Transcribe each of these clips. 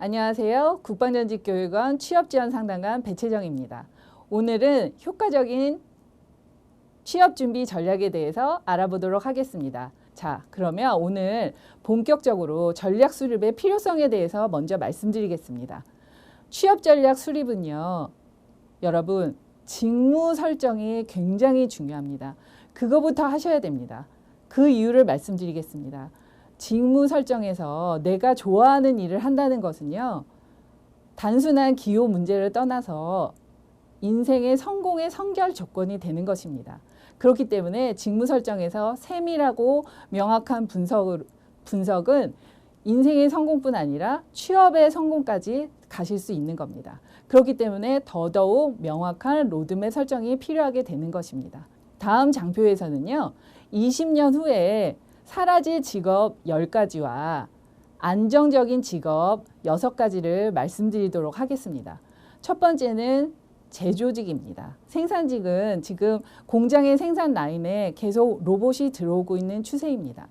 안녕하세요. 국방전직교육원 취업지원상담관 배채정입니다. 오늘은 효과적인 취업준비 전략에 대해서 알아보도록 하겠습니다. 자, 그러면 오늘 본격적으로 전략 수립의 필요성에 대해서 먼저 말씀드리겠습니다. 취업 전략 수립은요, 여러분, 직무 설정이 굉장히 중요합니다. 그거부터 하셔야 됩니다. 그 이유를 말씀드리겠습니다. 직무 설정에서 내가 좋아하는 일을 한다는 것은요, 단순한 기호 문제를 떠나서 인생의 성공의 선결 조건이 되는 것입니다. 그렇기 때문에 직무 설정에서 세밀하고 명확한 분석은 인생의 성공뿐 아니라 취업의 성공까지 가실 수 있는 겁니다. 그렇기 때문에 더더욱 명확한 로드맵 설정이 필요하게 되는 것입니다. 다음 장표에서는요, 20년 후에 사라질 직업 10가지와 안정적인 직업 6가지를 말씀드리도록 하겠습니다. 첫 번째는 제조직입니다. 생산직은 지금 공장의 생산 라인에 계속 로봇이 들어오고 있는 추세입니다.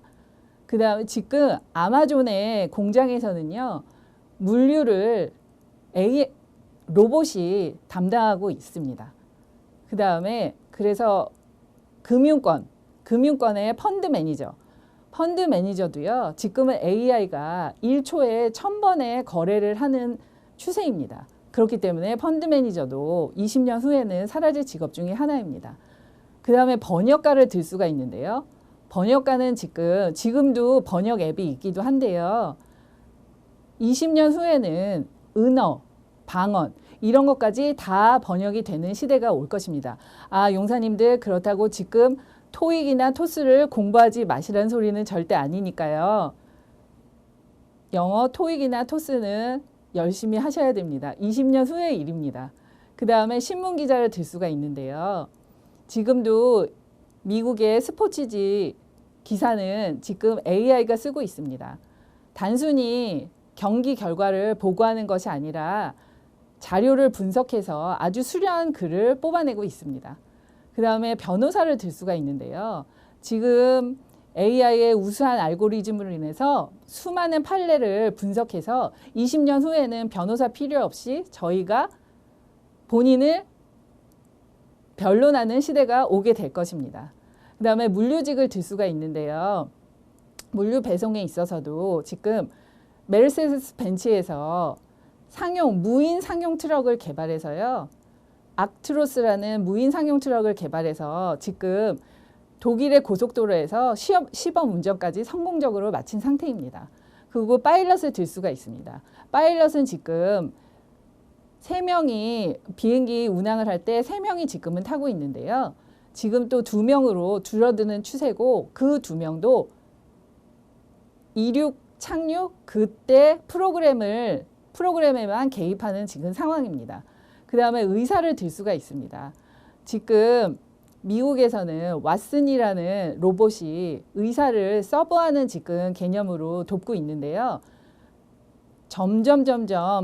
그 다음에 지금 아마존의 공장에서는요, 물류를 로봇이 담당하고 있습니다. 그 다음에 그래서 금융권의 펀드 매니저도요, 지금은 AI가 1초에 1000번의 거래를 하는 추세입니다. 그렇기 때문에 펀드 매니저도 20년 후에는 사라질 직업 중에 하나입니다. 그 다음에 번역가를 들 수가 있는데요. 번역가는 지금도 번역 앱이 있기도 한데요. 20년 후에는 은어, 방언, 이런 것까지 다 번역이 되는 시대가 올 것입니다. 아, 용사님들, 그렇다고 지금 토익이나 토스를 공부하지 마시라는 소리는 절대 아니니까요. 영어, 토익이나 토스는 열심히 하셔야 됩니다. 20년 후의 일입니다. 그 다음에 신문기자를 들 수가 있는데요. 지금도 미국의 스포츠지 기사는 지금 AI가 쓰고 있습니다. 단순히 경기 결과를 보고하는 것이 아니라 자료를 분석해서 아주 수려한 글을 뽑아내고 있습니다. 그 다음에 변호사를 들 수가 있는데요. 지금 AI의 우수한 알고리즘으로 인해서 수많은 판례를 분석해서 20년 후에는 변호사 필요 없이 저희가 본인을 변론하는 시대가 오게 될 것입니다. 그 다음에 물류직을 들 수가 있는데요. 물류 배송에 있어서도 지금 메르세데스 벤츠에서 무인 상용 트럭을 개발해서요. 악트로스라는 무인 상용 트럭을 개발해서 지금 독일의 고속도로에서 시범 운전까지 성공적으로 마친 상태입니다. 그리고 파일럿을 들 수가 있습니다. 파일럿은 지금 3명이 비행기 운항을 할 때 3명이 지금은 타고 있는데요. 지금 또 2명으로 줄어드는 추세고, 그 2명도 이륙, 착륙, 그때 프로그램에만 개입하는 지금 상황입니다. 그 다음에 의사를 들 수가 있습니다. 지금 미국에서는 왓슨이라는 로봇이 의사를 서버하는 지금 개념으로 돕고 있는데요. 점점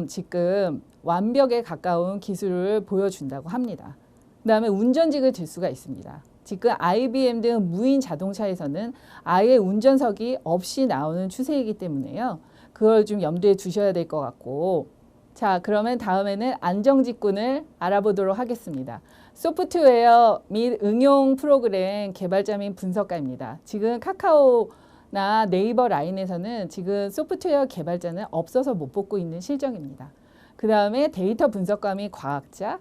지금 완벽에 가까운 기술을 보여준다고 합니다. 그 다음에 운전직을 들 수가 있습니다. 지금 IBM 등 무인 자동차에서는 아예 운전석이 없이 나오는 추세이기 때문에요. 그걸 좀 염두에 두셔야 될 것 같고, 자, 그러면 다음에는 안정직군을 알아보도록 하겠습니다. 소프트웨어 및 응용 프로그램 개발자 및 분석가입니다. 지금 카카오나 네이버 라인에서는 지금 소프트웨어 개발자는 없어서 못 뽑고 있는 실정입니다. 그 다음에 데이터 분석가 및 과학자,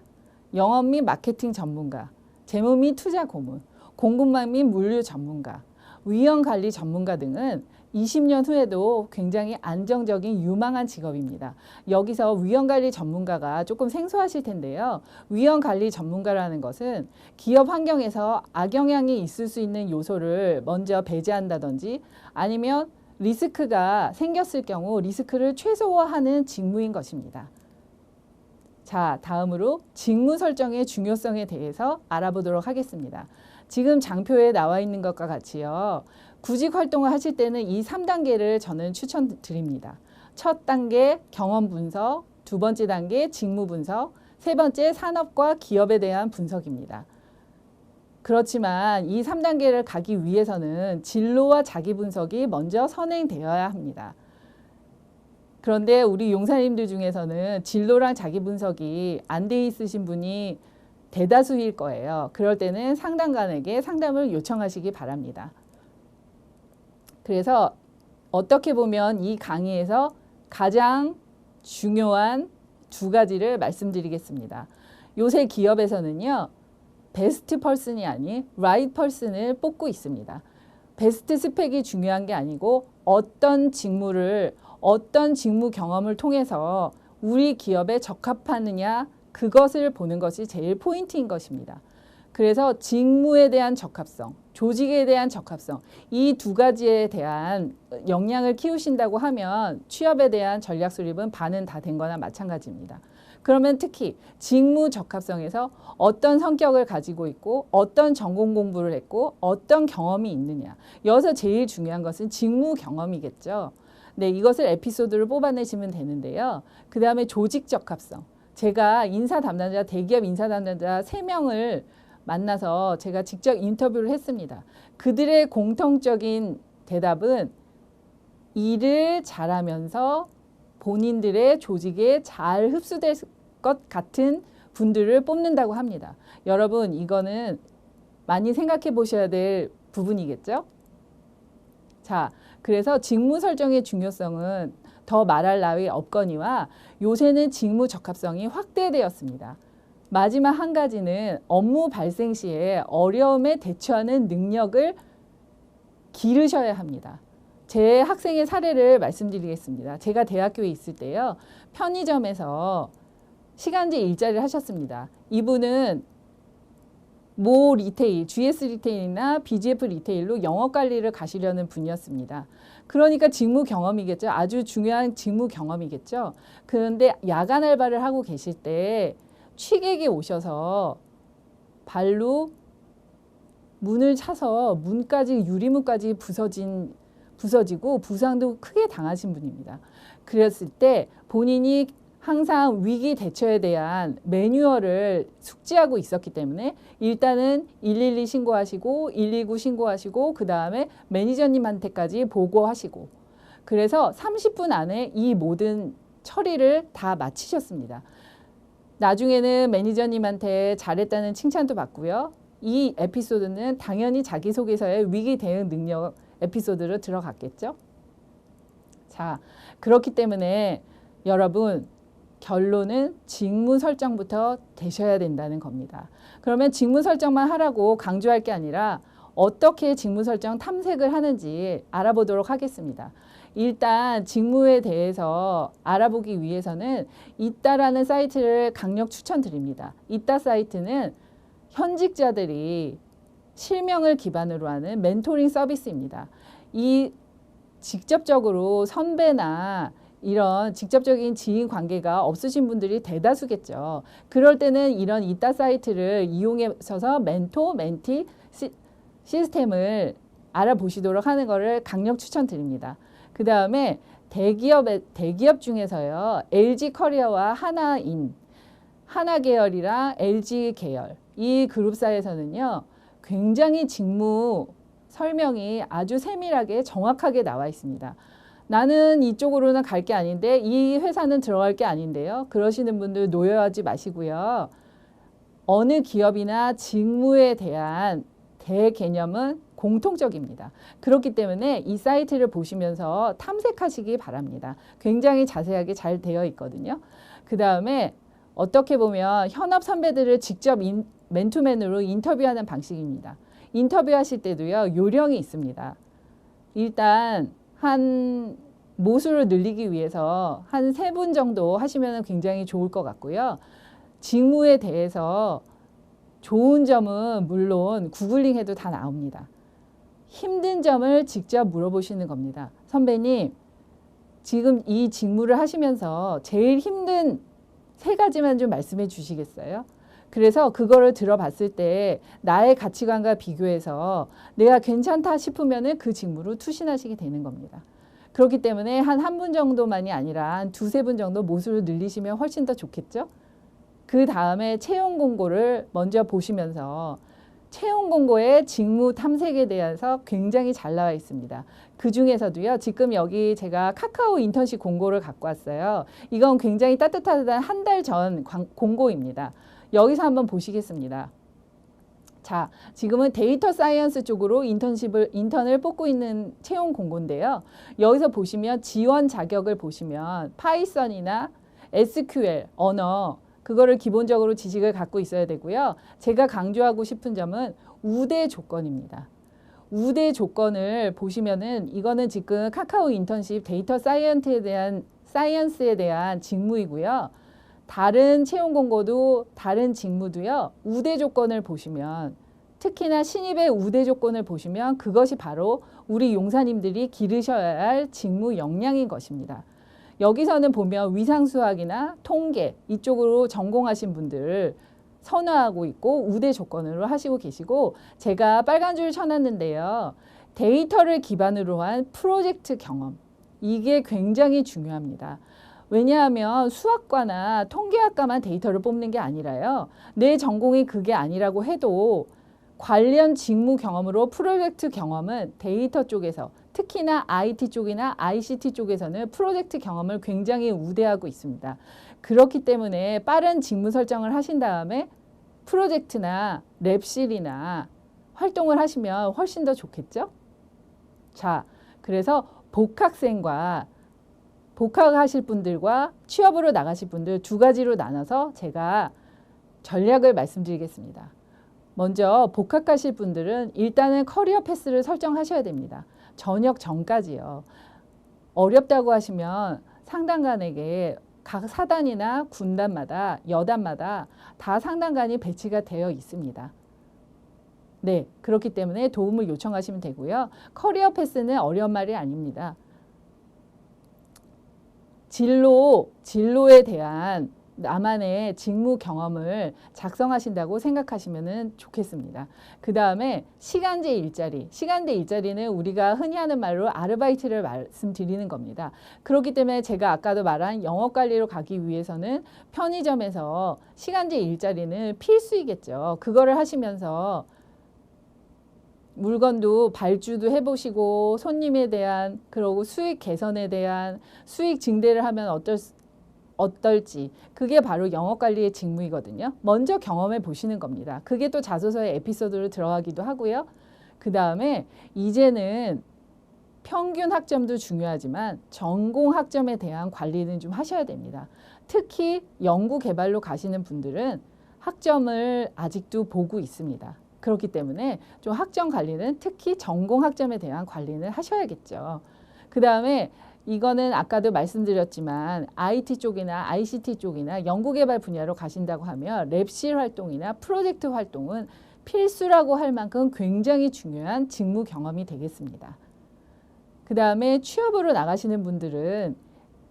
영업 및 마케팅 전문가, 재무 및 투자 고문, 공급망 및 물류 전문가, 위험관리 전문가 등은 20년 후에도 굉장히 안정적인 유망한 직업입니다. 여기서 위험관리 전문가가 조금 생소하실 텐데요. 위험관리 전문가라는 것은 기업 환경에서 악영향이 있을 수 있는 요소를 먼저 배제한다든지, 아니면 리스크가 생겼을 경우 리스크를 최소화하는 직무인 것입니다. 자, 다음으로 직무 설정의 중요성에 대해서 알아보도록 하겠습니다. 지금 장표에 나와 있는 것과 같이요. 구직 활동을 하실 때는 이 3단계를 저는 추천드립니다. 첫 단계 경험 분석, 두 번째 단계 직무 분석, 세 번째 산업과 기업에 대한 분석입니다. 그렇지만 이 3단계를 가기 위해서는 진로와 자기 분석이 먼저 선행되어야 합니다. 그런데 우리 용사님들 중에서는 진로랑 자기 분석이 안 돼 있으신 분이 대다수일 거예요. 그럴 때는 상담관에게 상담을 요청하시기 바랍니다. 그래서 어떻게 보면 이 강의에서 가장 중요한 두 가지를 말씀드리겠습니다. 요새 기업에서는요, 베스트 펄슨이 아닌 라이트 펄슨을 뽑고 있습니다. 베스트 스펙이 중요한 게 아니고 어떤 직무를, 어떤 직무 경험을 통해서 우리 기업에 적합하느냐, 그것을 보는 것이 제일 포인트인 것입니다. 그래서 직무에 대한 적합성, 조직에 대한 적합성, 이 두 가지에 대한 역량을 키우신다고 하면 취업에 대한 전략 수립은 반은 다 된 거나 마찬가지입니다. 그러면 특히 직무 적합성에서 어떤 성격을 가지고 있고 어떤 전공 공부를 했고 어떤 경험이 있느냐. 여기서 제일 중요한 것은 직무 경험이겠죠. 네, 이것을 에피소드를 뽑아내시면 되는데요. 그 다음에 조직 적합성. 제가 인사 담당자, 대기업 인사 담당자 3명을 만나서 제가 직접 인터뷰를 했습니다. 그들의 공통적인 대답은 일을 잘하면서 본인들의 조직에 잘 흡수될 것 같은 분들을 뽑는다고 합니다. 여러분, 이거는 많이 생각해 보셔야 될 부분이겠죠? 자, 그래서 직무 설정의 중요성은 더 말할 나위 없거니와 요새는 직무 적합성이 확대되었습니다. 마지막 한 가지는 업무 발생 시에 어려움에 대처하는 능력을 기르셔야 합니다. 제 학생의 사례를 말씀드리겠습니다. 제가 대학교에 있을 때요, 편의점에서 시간제 일자리를 하셨습니다. 이분은 모 리테일, GS 리테일이나 BGF 리테일로 영업 관리를 가시려는 분이었습니다. 그러니까 직무 경험이겠죠. 아주 중요한 직무 경험이겠죠. 그런데 야간 알바를 하고 계실 때 취객이 오셔서 발로 문을 차서 문까지, 유리문까지 부서지고 부상도 크게 당하신 분입니다. 그랬을 때 본인이 항상 위기 대처에 대한 매뉴얼을 숙지하고 있었기 때문에 일단은 112 신고하시고 119 신고하시고 그 다음에 매니저님한테까지 보고하시고 그래서 30분 안에 이 모든 처리를 다 마치셨습니다. 나중에는 매니저님한테 잘했다는 칭찬도 받고요. 이 에피소드는 당연히 자기소개서의 위기 대응 능력 에피소드로 들어갔겠죠. 자, 그렇기 때문에 여러분 결론은 직무 설정부터 되셔야 된다는 겁니다. 그러면 직무 설정만 하라고 강조할 게 아니라 어떻게 직무 설정 탐색을 하는지 알아보도록 하겠습니다. 일단 직무에 대해서 알아보기 위해서는 이따라는 사이트를 강력 추천드립니다. 이따 사이트는 현직자들이 실명을 기반으로 하는 멘토링 서비스입니다. 이 직접적으로 선배나 이런 직접적인 지인 관계가 없으신 분들이 대다수겠죠. 그럴 때는 이런 이따 사이트를 이용해서 멘토, 멘티 시스템을 알아보시도록 하는 것을 강력 추천드립니다. 그 다음에 대기업 중에서요. LG 커리어와 하나 계열이랑 LG 계열 이 그룹사에서는요. 굉장히 직무 설명이 아주 세밀하게 정확하게 나와 있습니다. 나는 이쪽으로는 갈 게 아닌데 이 회사는 들어갈 게 아닌데요. 그러시는 분들 노여하지 마시고요. 어느 기업이나 직무에 대한 대개념은 공통적입니다. 그렇기 때문에 이 사이트를 보시면서 탐색하시기 바랍니다. 굉장히 자세하게 잘 되어 있거든요. 그 다음에 어떻게 보면 현업 선배들을 직접 맨투맨으로 인터뷰하는 방식입니다. 인터뷰하실 때도요. 요령이 있습니다. 일단 한 모수를 늘리기 위해서 한 3분 정도 하시면 굉장히 좋을 것 같고요. 직무에 대해서 좋은 점은 물론 구글링 해도 다 나옵니다. 힘든 점을 직접 물어보시는 겁니다. 선배님, 지금 이 직무를 하시면서 제일 힘든 3가지만 좀 말씀해 주시겠어요? 그래서 그거를 들어봤을 때 나의 가치관과 비교해서 내가 괜찮다 싶으면 그 직무로 투신하시게 되는 겁니다. 그렇기 때문에 한 분 정도만이 아니라 한 2-3분 정도 모수를 늘리시면 훨씬 더 좋겠죠? 그 다음에 채용 공고를 먼저 보시면서 채용 공고의 직무 탐색에 대해서 굉장히 잘 나와 있습니다. 그 중에서도요. 지금 여기 제가 카카오 인턴십 공고를 갖고 왔어요. 이건 굉장히 따뜻한 한 달 전 공고입니다. 여기서 한번 보시겠습니다. 자, 지금은 데이터 사이언스 쪽으로 인턴을 뽑고 있는 채용 공고인데요. 여기서 보시면 지원 자격을 보시면 파이썬이나 SQL 언어 그거를 기본적으로 지식을 갖고 있어야 되고요. 제가 강조하고 싶은 점은 우대 조건입니다. 우대 조건을 보시면은 이거는 지금 카카오 인턴십 데이터 사이언스에 대한 직무이고요. 다른 채용 공고도 다른 직무도요. 우대 조건을 보시면 특히나 신입의 우대 조건을 보시면 그것이 바로 우리 용사님들이 기르셔야 할 직무 역량인 것입니다. 여기서는 보면 위상수학이나 통계 이쪽으로 전공하신 분들 선호하고 있고 우대 조건으로 하시고 계시고 제가 빨간 줄 쳐놨는데요. 데이터를 기반으로 한 프로젝트 경험 이게 굉장히 중요합니다. 왜냐하면 수학과나 통계학과만 데이터를 뽑는 게 아니라요. 내 전공이 그게 아니라고 해도 관련 직무 경험으로 프로젝트 경험은 데이터 쪽에서 특히나 IT 쪽이나 ICT 쪽에서는 프로젝트 경험을 굉장히 우대하고 있습니다. 그렇기 때문에 빠른 직무 설정을 하신 다음에 프로젝트나 랩실이나 활동을 하시면 훨씬 더 좋겠죠? 자, 그래서 복학하실 분들과 취업으로 나가실 분들 두 가지로 나눠서 제가 전략을 말씀드리겠습니다. 먼저 복학하실 분들은 일단은 커리어 패스를 설정하셔야 됩니다. 전역 전까지요. 어렵다고 하시면 상담관에게 각 사단이나 군단마다 여단마다 다 상담관이 배치가 되어 있습니다. 네, 그렇기 때문에 도움을 요청하시면 되고요. 커리어 패스는 어려운 말이 아닙니다. 진로에 대한 나만의 직무 경험을 작성하신다고 생각하시면 좋겠습니다. 그 다음에 시간제 일자리는 우리가 흔히 하는 말로 아르바이트를 말씀드리는 겁니다. 그렇기 때문에 제가 아까도 말한 영업관리로 가기 위해서는 편의점에서 시간제 일자리는 필수이겠죠. 그거를 하시면서 물건도 발주도 해보시고 손님에 대한 그리고 수익 개선에 대한 수익 증대를 하면 어떨지 그게 바로 영업관리의 직무이거든요. 먼저 경험해 보시는 겁니다. 그게 또 자소서에 에피소드로 들어가기도 하고요. 그 다음에 이제는 평균 학점도 중요하지만 전공 학점에 대한 관리는 좀 하셔야 됩니다. 특히 연구개발로 가시는 분들은 학점을 아직도 보고 있습니다. 그렇기 때문에 좀 학점 관리는 특히 전공 학점에 대한 관리는 하셔야겠죠. 그 다음에 이거는 아까도 말씀드렸지만 IT 쪽이나 ICT 쪽이나 연구개발 분야로 가신다고 하면 랩실 활동이나 프로젝트 활동은 필수라고 할 만큼 굉장히 중요한 직무 경험이 되겠습니다. 그 다음에 취업으로 나가시는 분들은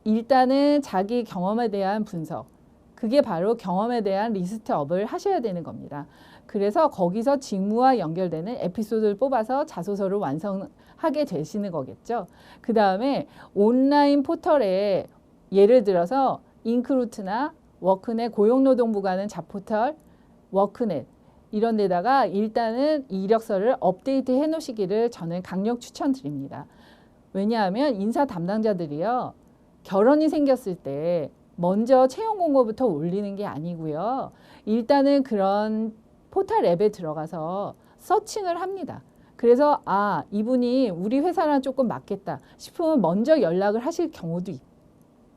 일단은 자기 경험에 대한 분석, 그게 바로 경험에 대한 리스트업을 하셔야 되는 겁니다. 그래서 거기서 직무와 연결되는 에피소드를 뽑아서 자소서를 완성하게 되시는 거겠죠. 그 다음에 온라인 포털에 예를 들어서 인크루트나 워크넷 고용노동부가 하는 잡포털, 워크넷 이런 데다가 일단은 이력서를 업데이트 해 놓으시기를 저는 강력 추천드립니다. 왜냐하면 인사 담당자들이요. 결혼이 생겼을 때 먼저 채용 공고부터 올리는 게 아니고요. 일단은 그런 포털 앱에 들어가서 서칭을 합니다. 그래서 이분이 우리 회사랑 조금 맞겠다 싶으면 먼저 연락을 하실 경우도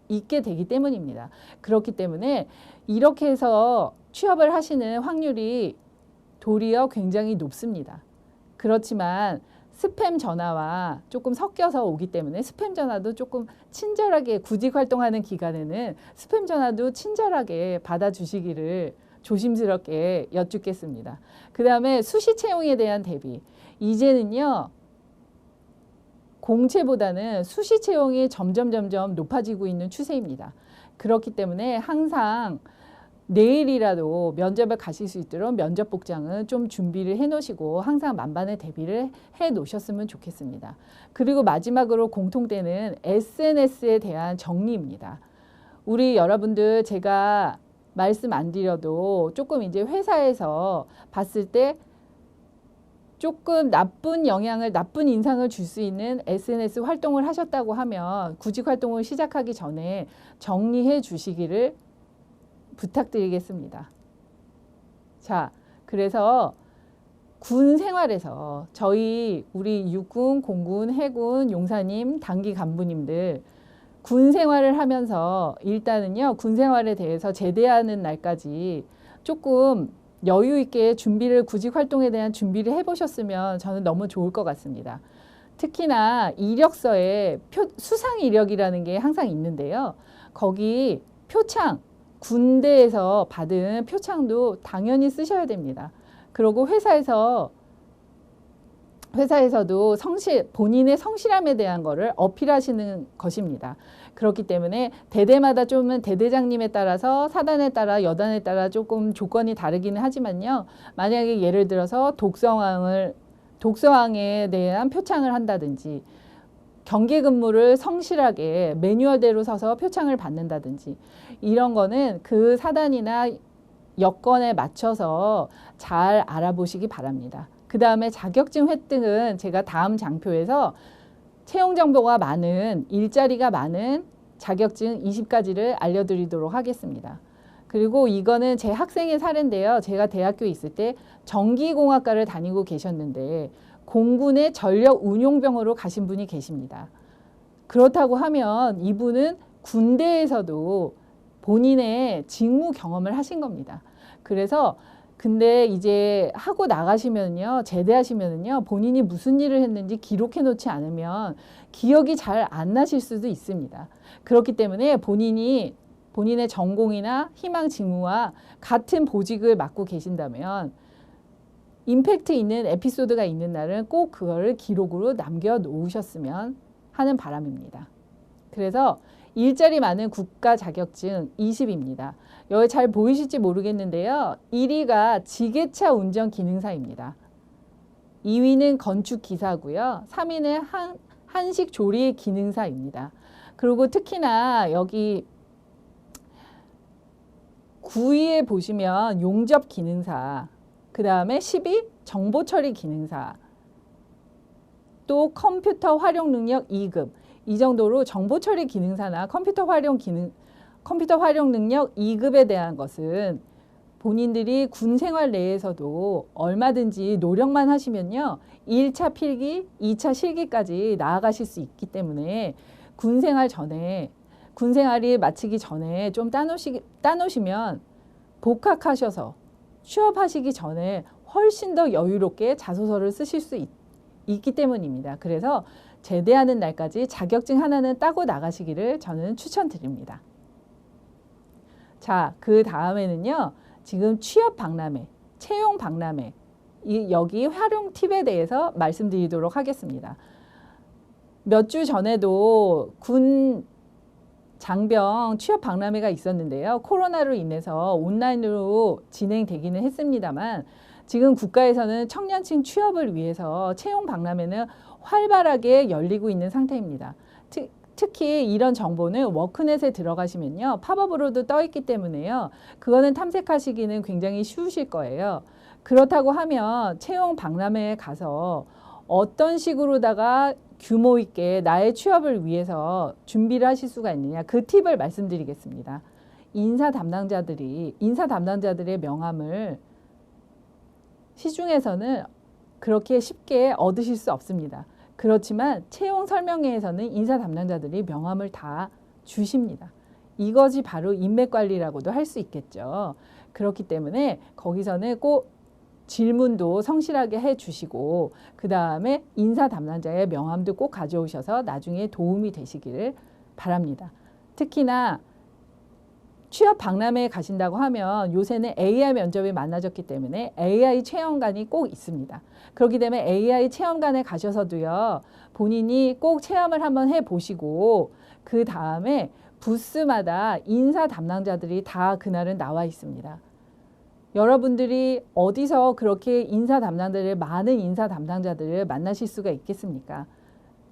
있게 되기 때문입니다. 그렇기 때문에 이렇게 해서 취업을 하시는 확률이 도리어 굉장히 높습니다. 그렇지만 스팸 전화와 조금 섞여서 오기 때문에 스팸 전화도 조금 친절하게 구직 활동하는 기간에는 스팸 전화도 친절하게 받아주시기를 조심스럽게 여쭙겠습니다. 그 다음에 수시 채용에 대한 대비. 이제는요. 공채보다는 수시 채용이 점점 높아지고 있는 추세입니다. 그렇기 때문에 항상 내일이라도 면접을 가실 수 있도록 면접 복장은 좀 준비를 해 놓으시고 항상 만반의 대비를 해 놓으셨으면 좋겠습니다. 그리고 마지막으로 공통되는 SNS에 대한 정리입니다. 우리 여러분들 제가 말씀 안 드려도 조금 이제 회사에서 봤을 때 조금 나쁜 영향을, 나쁜 인상을 줄 수 있는 SNS 활동을 하셨다고 하면 구직 활동을 시작하기 전에 정리해 주시기를 부탁드리겠습니다. 자, 그래서 군 생활에서 우리 육군, 공군, 해군, 용사님, 단기 간부님들 군 생활을 하면서 일단은요, 군 생활에 대해서 제대하는 날까지 조금 여유 있게 구직 활동에 대한 준비를 해보셨으면 저는 너무 좋을 것 같습니다. 특히나 이력서에 수상 이력이라는 게 항상 있는데요. 거기 표창, 군대에서 받은 표창도 당연히 쓰셔야 됩니다. 그리고 회사에서도 본인의 성실함에 대한 거를 어필하시는 것입니다. 그렇기 때문에 대대마다 좀 대대장님에 따라서 사단에 따라 여단에 따라 조금 조건이 다르기는 하지만요. 만약에 예를 들어서 독서왕에 대한 표창을 한다든지 경계 근무를 성실하게 매뉴얼대로 서서 표창을 받는다든지 이런 거는 그 사단이나 여건에 맞춰서 잘 알아보시기 바랍니다. 그 다음에 자격증 획득은 제가 다음 장표에서 채용 정보가 많은, 일자리가 많은 자격증 20가지를 알려드리도록 하겠습니다. 그리고 이거는 제 학생의 사례인데요. 제가 대학교에 있을 때 전기공학과를 다니고 계셨는데 공군의 전력 운용병으로 가신 분이 계십니다. 그렇다고 하면 이분은 군대에서도 본인의 직무 경험을 하신 겁니다. 그래서 근데 이제 하고 나가시면요, 제대하시면요, 본인이 무슨 일을 했는지 기록해 놓지 않으면 기억이 잘 안 나실 수도 있습니다. 그렇기 때문에 본인의 전공이나 희망 직무와 같은 보직을 맡고 계신다면 임팩트 있는 에피소드가 있는 날은 꼭 그거를 기록으로 남겨 놓으셨으면 하는 바람입니다. 그래서 일자리 많은 국가 자격증 20입니다. 여기 잘 보이실지 모르겠는데요. 1위가 지게차 운전 기능사입니다. 2위는 건축 기사고요. 3위는 한식 조리 기능사입니다. 그리고 특히나 여기 9위에 보시면 용접 기능사, 그 다음에 10위 정보 처리 기능사, 또 컴퓨터 활용 능력 2급, 이 정도로 정보 처리 기능사나 컴퓨터 활용 능력 2급에 대한 것은 본인들이 군 생활 내에서도 얼마든지 노력만 하시면요. 1차 필기, 2차 실기까지 나아가실 수 있기 때문에 군 생활이 마치기 전에 좀 따놓으시면 복학하셔서 취업하시기 전에 훨씬 더 여유롭게 자소서를 쓰실 수 있기 때문입니다. 그래서 제대하는 날까지 자격증 하나는 따고 나가시기를 저는 추천드립니다. 자, 그 다음에는요. 지금 취업 박람회, 채용 박람회, 여기 활용 팁에 대해서 말씀드리도록 하겠습니다. 몇 주 전에도 군 장병 취업 박람회가 있었는데요. 코로나로 인해서 온라인으로 진행되기는 했습니다만 지금 국가에서는 청년층 취업을 위해서 채용 박람회는 활발하게 열리고 있는 상태입니다. 특히 이런 정보는 워크넷에 들어가시면요. 팝업으로도 떠 있기 때문에요. 그거는 탐색하시기는 굉장히 쉬우실 거예요. 그렇다고 하면 채용 박람회에 가서 어떤 식으로다가 규모 있게 나의 취업을 위해서 준비를 하실 수가 있느냐. 그 팁을 말씀드리겠습니다. 인사 담당자들의 명함을 시중에서는 그렇게 쉽게 얻으실 수 없습니다. 그렇지만 채용 설명회에서는 인사 담당자들이 명함을 다 주십니다. 이것이 바로 인맥 관리라고도 할 수 있겠죠. 그렇기 때문에 거기서는 꼭 질문도 성실하게 해주시고 그 다음에 인사 담당자의 명함도 꼭 가져오셔서 나중에 도움이 되시기를 바랍니다. 특히나 취업 박람회에 가신다고 하면 요새는 AI 면접이 많아졌기 때문에 AI 체험관이 꼭 있습니다. 그렇기 때문에 AI 체험관에 가셔서도요. 본인이 꼭 체험을 한번 해보시고 그 다음에 부스마다 인사 담당자들이 다 그날은 나와 있습니다. 여러분들이 어디서 그렇게 많은 인사 담당자들을 만나실 수가 있겠습니까?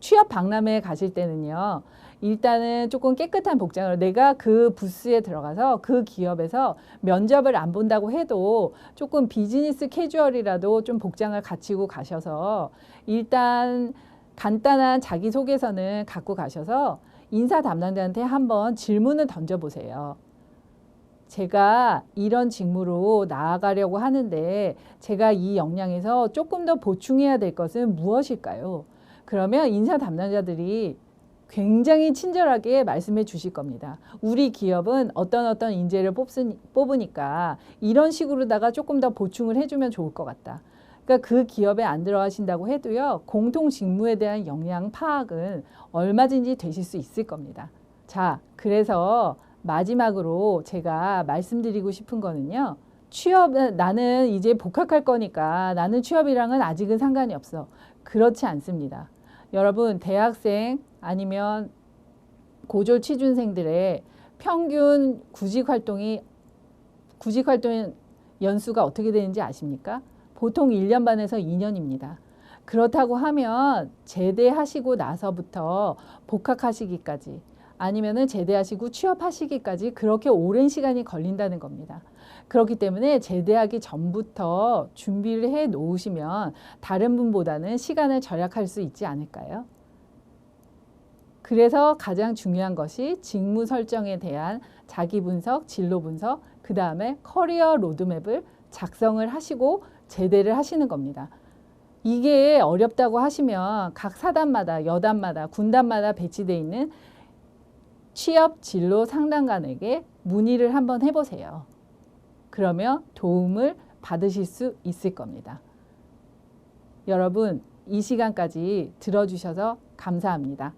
취업 박람회에 가실 때는요. 일단은 조금 깨끗한 복장으로 내가 그 부스에 들어가서 그 기업에서 면접을 안 본다고 해도 조금 비즈니스 캐주얼이라도 좀 복장을 갖추고 가셔서 일단 간단한 자기소개서는 갖고 가셔서 인사 담당자한테 한번 질문을 던져보세요. 제가 이런 직무로 나아가려고 하는데 제가 이 역량에서 조금 더 보충해야 될 것은 무엇일까요? 그러면 인사 담당자들이 굉장히 친절하게 말씀해 주실 겁니다. 우리 기업은 어떤 인재를 뽑으니까 이런 식으로다가 조금 더 보충을 해주면 좋을 것 같다. 그러니까 그 기업에 안 들어가신다고 해도요, 공통 직무에 대한 역량 파악은 얼마든지 되실 수 있을 겁니다. 자, 그래서 마지막으로 제가 말씀드리고 싶은 거는요. 나는 이제 복학할 거니까 나는 취업이랑은 아직은 상관이 없어. 그렇지 않습니다. 여러분, 대학생 아니면 고졸 취준생들의 평균 구직 활동 연수가 어떻게 되는지 아십니까? 보통 1년 반에서 2년입니다. 그렇다고 하면 제대하시고 나서부터 복학하시기까지 아니면은 제대하시고 취업하시기까지 그렇게 오랜 시간이 걸린다는 겁니다. 그렇기 때문에 제대하기 전부터 준비를 해 놓으시면 다른 분보다는 시간을 절약할 수 있지 않을까요? 그래서 가장 중요한 것이 직무 설정에 대한 자기 분석, 진로 분석, 그 다음에 커리어 로드맵을 작성을 하시고 제대를 하시는 겁니다. 이게 어렵다고 하시면 각 사단마다, 여단마다, 군단마다 배치되어 있는 취업 진로 상담관에게 문의를 한번 해보세요. 그러면 도움을 받으실 수 있을 겁니다. 여러분, 이 시간까지 들어주셔서 감사합니다.